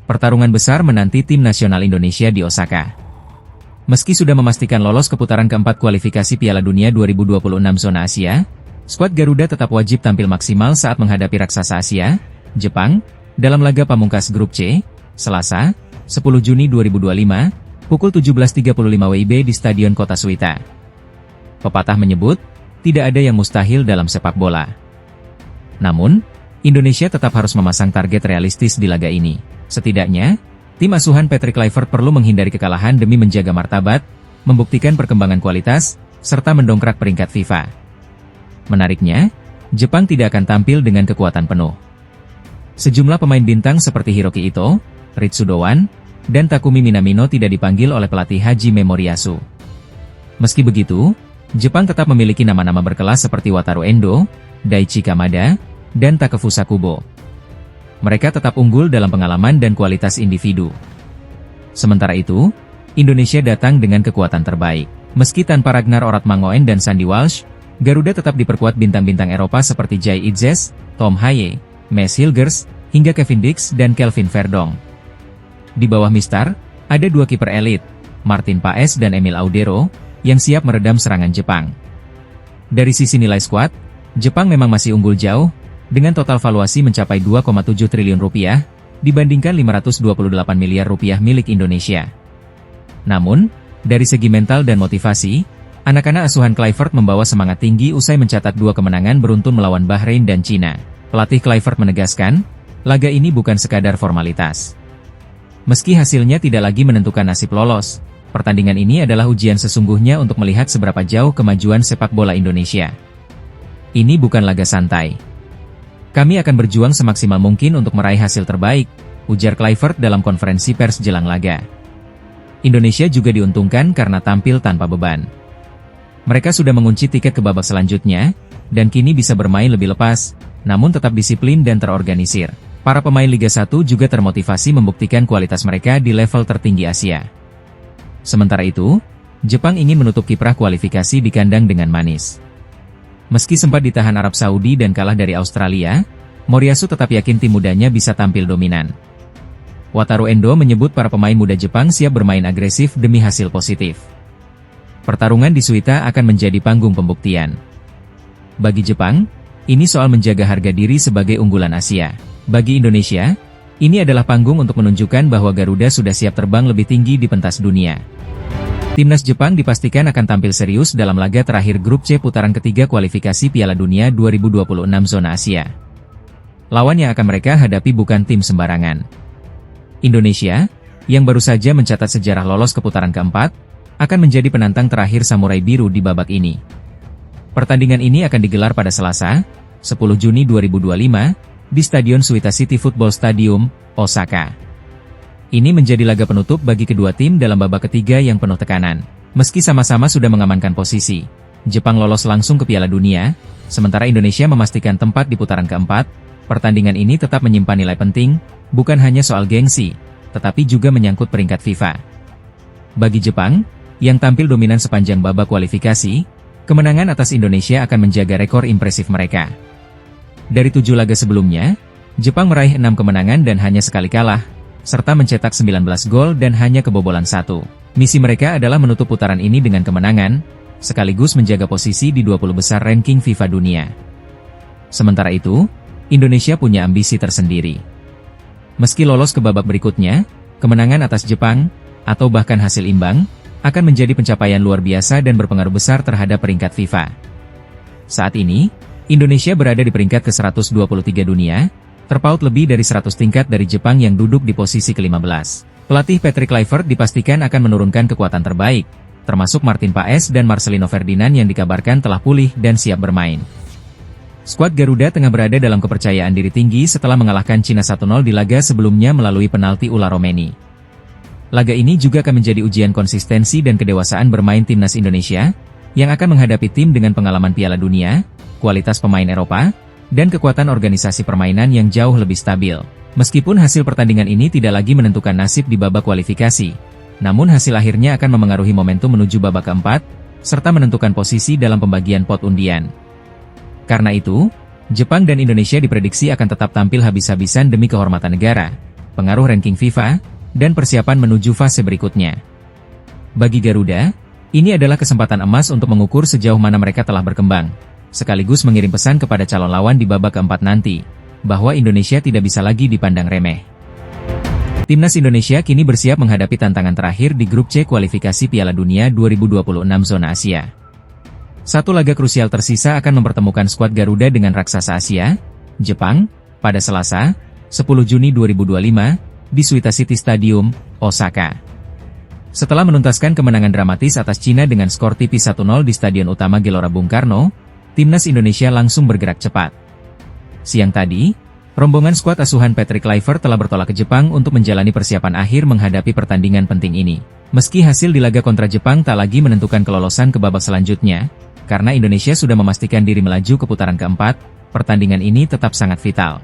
Pertarungan besar menanti tim nasional Indonesia di Osaka. Meski sudah memastikan lolos ke putaran keempat kualifikasi Piala Dunia 2026 zona Asia, skuad Garuda tetap wajib tampil maksimal saat menghadapi raksasa Asia, Jepang, dalam laga pamungkas Grup C, Selasa, 10 Juni 2025, pukul 17.35 WIB di Stadion Kota Suita. Pepatah menyebut, tidak ada yang mustahil dalam sepak bola. Namun, Indonesia tetap harus memasang target realistis di laga ini. Setidaknya, tim asuhan Patrick Kluivert perlu menghindari kekalahan demi menjaga martabat, membuktikan perkembangan kualitas, serta mendongkrak peringkat FIFA. Menariknya, Jepang tidak akan tampil dengan kekuatan penuh. Sejumlah pemain bintang seperti Hiroki Ito, Ritsu Doan, dan Takumi Minamino tidak dipanggil oleh pelatih Hajime Moriyasu. Meski begitu, Jepang tetap memiliki nama-nama berkelas seperti Wataru Endo, Daichi Kamada, dan Takefusa Kubo. Mereka tetap unggul dalam pengalaman dan kualitas individu. Sementara itu, Indonesia datang dengan kekuatan terbaik. Meski tanpa Ragnar Oratmangoen dan Sandy Walsh, Garuda tetap diperkuat bintang-bintang Eropa seperti Jay Itzes, Tom Haye, Maes Hilgers, hingga Kevin Dix dan Kelvin Verdong. Di bawah Mistar, ada dua kiper elit, Martin Paes dan Emil Audero, yang siap meredam serangan Jepang. Dari sisi nilai skuad, Jepang memang masih unggul jauh, dengan total valuasi mencapai 2,7 triliun rupiah, dibandingkan 528 miliar rupiah milik Indonesia. Namun, dari segi mental dan motivasi, anak-anak asuhan Kluivert membawa semangat tinggi usai mencatat 2 kemenangan beruntun melawan Bahrain dan Cina. Pelatih Kluivert menegaskan, laga ini bukan sekadar formalitas. Meski hasilnya tidak lagi menentukan nasib lolos, pertandingan ini adalah ujian sesungguhnya untuk melihat seberapa jauh kemajuan sepak bola Indonesia. Ini bukan laga santai. Kami akan berjuang semaksimal mungkin untuk meraih hasil terbaik, ujar Kluivert dalam konferensi pers jelang laga. Indonesia juga diuntungkan karena tampil tanpa beban. Mereka sudah mengunci tiket ke babak selanjutnya, dan kini bisa bermain lebih lepas, namun tetap disiplin dan terorganisir. Para pemain Liga 1 juga termotivasi membuktikan kualitas mereka di level tertinggi Asia. Sementara itu, Jepang ingin menutup kiprah kualifikasi di kandang dengan manis. Meski sempat ditahan Arab Saudi dan kalah dari Australia, Moriyasu tetap yakin tim mudanya bisa tampil dominan. Wataru Endo menyebut para pemain muda Jepang siap bermain agresif demi hasil positif. Pertarungan di Suita akan menjadi panggung pembuktian. Bagi Jepang, ini soal menjaga harga diri sebagai unggulan Asia. Bagi Indonesia, ini adalah panggung untuk menunjukkan bahwa Garuda sudah siap terbang lebih tinggi di pentas dunia. Timnas Jepang dipastikan akan tampil serius dalam laga terakhir Grup C putaran ketiga kualifikasi Piala Dunia 2026 zona Asia. Lawan yang akan mereka hadapi bukan tim sembarangan. Indonesia, yang baru saja mencatat sejarah lolos ke putaran keempat, akan menjadi penantang terakhir Samurai Biru di babak ini. Pertandingan ini akan digelar pada Selasa, 10 Juni 2025, di Stadion Suita City Football Stadium, Osaka. Ini menjadi laga penutup bagi kedua tim dalam babak ketiga yang penuh tekanan. Meski sama-sama sudah mengamankan posisi, Jepang lolos langsung ke Piala Dunia, sementara Indonesia memastikan tempat di putaran keempat. Pertandingan ini tetap menyimpan nilai penting, bukan hanya soal gengsi, tetapi juga menyangkut peringkat FIFA. Bagi Jepang, yang tampil dominan sepanjang babak kualifikasi, kemenangan atas Indonesia akan menjaga rekor impresif mereka. Dari 7 laga sebelumnya, Jepang meraih 6 kemenangan dan hanya sekali kalah, serta mencetak 19 gol dan hanya kebobolan 1. Misi mereka adalah menutup putaran ini dengan kemenangan, sekaligus menjaga posisi di 20 besar ranking FIFA dunia. Sementara itu, Indonesia punya ambisi tersendiri. Meski lolos ke babak berikutnya, kemenangan atas Jepang, atau bahkan hasil imbang, akan menjadi pencapaian luar biasa dan berpengaruh besar terhadap peringkat FIFA. Saat ini, Indonesia berada di peringkat ke-123 dunia, terpaut lebih dari 100 tingkat dari Jepang yang duduk di posisi ke-15. Pelatih Patrick Kluivert dipastikan akan menurunkan kekuatan terbaik, termasuk Martin Paes dan Marcelino Ferdinand yang dikabarkan telah pulih dan siap bermain. Skuad Garuda tengah berada dalam kepercayaan diri tinggi setelah mengalahkan Cina 1-0 di laga sebelumnya melalui penalti Ula Romeni. Laga ini juga akan menjadi ujian konsistensi dan kedewasaan bermain timnas Indonesia, yang akan menghadapi tim dengan pengalaman Piala Dunia, kualitas pemain Eropa, dan kekuatan organisasi permainan yang jauh lebih stabil. Meskipun hasil pertandingan ini tidak lagi menentukan nasib di babak kualifikasi, Namun hasil akhirnya akan memengaruhi momentum menuju babak keempat, serta menentukan posisi dalam pembagian pot undian. Karena itu, Jepang dan Indonesia diprediksi akan tetap tampil habis-habisan demi kehormatan negara, pengaruh ranking FIFA, dan persiapan menuju fase berikutnya. Bagi Garuda, ini adalah kesempatan emas untuk mengukur sejauh mana mereka telah berkembang, sekaligus mengirim pesan kepada calon lawan di babak keempat nanti, bahwa Indonesia tidak bisa lagi dipandang remeh. Timnas Indonesia kini bersiap menghadapi tantangan terakhir di grup C kualifikasi Piala Dunia 2026 zona Asia. Satu laga krusial tersisa akan mempertemukan skuad Garuda dengan raksasa Asia, Jepang, pada Selasa, 10 Juni 2025, di Suita City Stadium, Osaka. Setelah menuntaskan kemenangan dramatis atas Cina dengan skor tipis 1-0 di Stadion Utama Gelora Bung Karno, Timnas Indonesia langsung bergerak cepat. Siang tadi, rombongan skuad asuhan Patrick Kluivert telah bertolak ke Jepang untuk menjalani persiapan akhir menghadapi pertandingan penting ini. Meski hasil di laga kontra Jepang tak lagi menentukan kelolosan ke babak selanjutnya, karena Indonesia sudah memastikan diri melaju ke putaran keempat, pertandingan ini tetap sangat vital.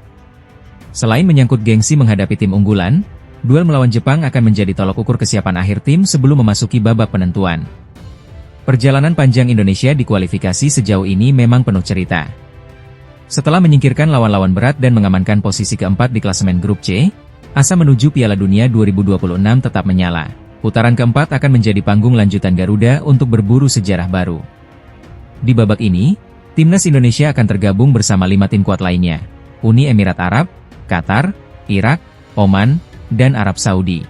Selain menyangkut gengsi menghadapi tim unggulan, duel melawan Jepang akan menjadi tolok ukur kesiapan akhir tim sebelum memasuki babak penentuan. Perjalanan panjang Indonesia di kualifikasi sejauh ini memang penuh cerita. Setelah menyingkirkan lawan-lawan berat dan mengamankan posisi keempat di klasemen grup C, asa menuju Piala Dunia 2026 tetap menyala. Putaran keempat akan menjadi panggung lanjutan Garuda untuk berburu sejarah baru. Di babak ini, Timnas Indonesia akan tergabung bersama 5 tim kuat lainnya, Uni Emirat Arab, Qatar, Irak, Oman, dan Arab Saudi.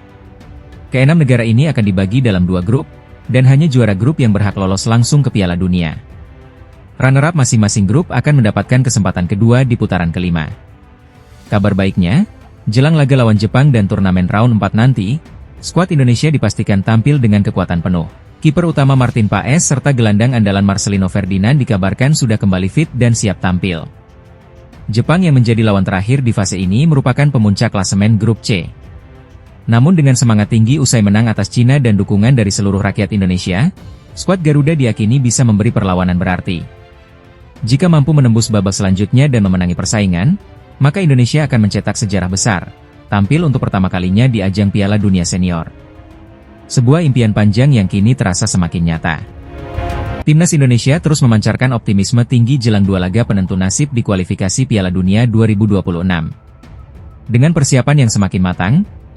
Keenam negara ini akan dibagi dalam 2 grup, dan hanya juara grup yang berhak lolos langsung ke Piala Dunia. Runner-up masing-masing grup akan mendapatkan kesempatan kedua di putaran kelima. Kabar baiknya, jelang laga lawan Jepang dan turnamen round 4 nanti, skuad Indonesia dipastikan tampil dengan kekuatan penuh. Kiper utama Martin Paes serta gelandang andalan Marcelino Ferdinand dikabarkan sudah kembali fit dan siap tampil. Jepang yang menjadi lawan terakhir di fase ini merupakan pemuncak klasemen grup C. Namun dengan semangat tinggi usai menang atas Cina dan dukungan dari seluruh rakyat Indonesia, skuad Garuda diyakini bisa memberi perlawanan berarti. Jika mampu menembus babak selanjutnya dan memenangi persaingan, maka Indonesia akan mencetak sejarah besar, tampil untuk pertama kalinya di ajang Piala Dunia Senior. Sebuah impian panjang yang kini terasa semakin nyata. Timnas Indonesia terus memancarkan optimisme tinggi jelang 2 laga penentu nasib di kualifikasi Piala Dunia 2026. Dengan persiapan yang semakin matang,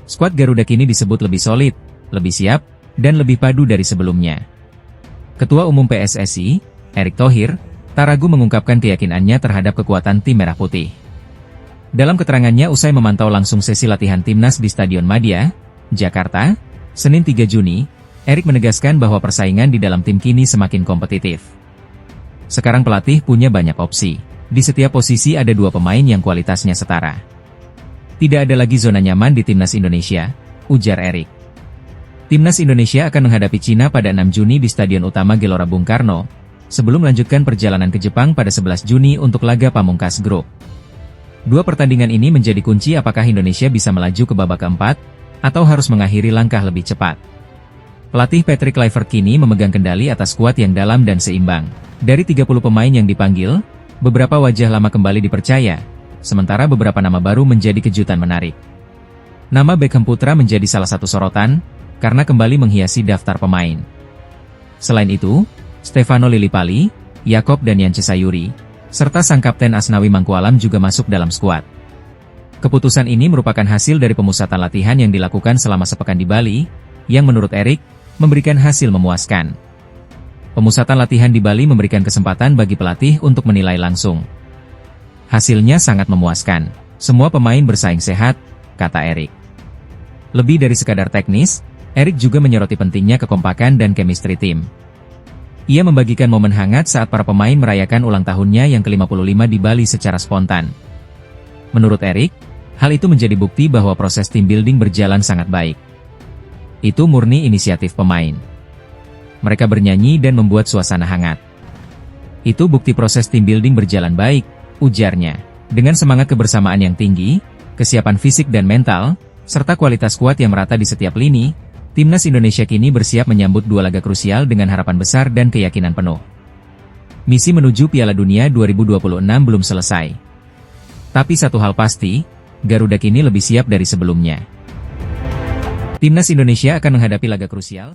skuad Garuda kini disebut lebih solid, lebih siap, dan lebih padu dari sebelumnya. Ketua Umum PSSI, Erick Thohir, tak ragu mengungkapkan keyakinannya terhadap kekuatan tim Merah Putih. Dalam keterangannya usai memantau langsung sesi latihan Timnas di Stadion Madia, Jakarta, Senin 3 Juni, Erick menegaskan bahwa persaingan di dalam tim kini semakin kompetitif. Sekarang pelatih punya banyak opsi. Di setiap posisi ada 2 pemain yang kualitasnya setara. Tidak ada lagi zona nyaman di Timnas Indonesia, ujar Erick. Timnas Indonesia akan menghadapi Cina pada 6 Juni di Stadion Utama Gelora Bung Karno, sebelum melanjutkan perjalanan ke Jepang pada 11 Juni untuk laga pamungkas grup. 2 pertandingan ini menjadi kunci apakah Indonesia bisa melaju ke babak keempat, atau harus mengakhiri langkah lebih cepat. Pelatih Patrick Kluivert kini memegang kendali atas skuad yang dalam dan seimbang. Dari 30 pemain yang dipanggil, beberapa wajah lama kembali dipercaya, sementara beberapa nama baru menjadi kejutan menarik. Nama Beckham Putra menjadi salah satu sorotan, karena kembali menghiasi daftar pemain. Selain itu, Stefano Lillipali, Yakob Daniance Sayuri, serta sang kapten Asnawi Mangkualam juga masuk dalam skuad. Keputusan ini merupakan hasil dari pemusatan latihan yang dilakukan selama sepekan di Bali, yang menurut Erick, memberikan hasil memuaskan. Pemusatan latihan di Bali memberikan kesempatan bagi pelatih untuk menilai langsung. Hasilnya sangat memuaskan. Semua pemain bersaing sehat, kata Erick. Lebih dari sekadar teknis, Erick juga menyoroti pentingnya kekompakan dan chemistry tim. Ia membagikan momen hangat saat para pemain merayakan ulang tahunnya yang ke-55 di Bali secara spontan. Menurut Erick, hal itu menjadi bukti bahwa proses team building berjalan sangat baik. Itu murni inisiatif pemain. Mereka bernyanyi dan membuat suasana hangat. Itu bukti proses team building berjalan baik, ujarnya. Dengan semangat kebersamaan yang tinggi, kesiapan fisik dan mental, serta kualitas kuat yang merata di setiap lini, Timnas Indonesia kini bersiap menyambut 2 laga krusial dengan harapan besar dan keyakinan penuh. Misi menuju Piala Dunia 2026 belum selesai. Tapi satu hal pasti, Garuda kini lebih siap dari sebelumnya. Timnas Indonesia akan menghadapi laga krusial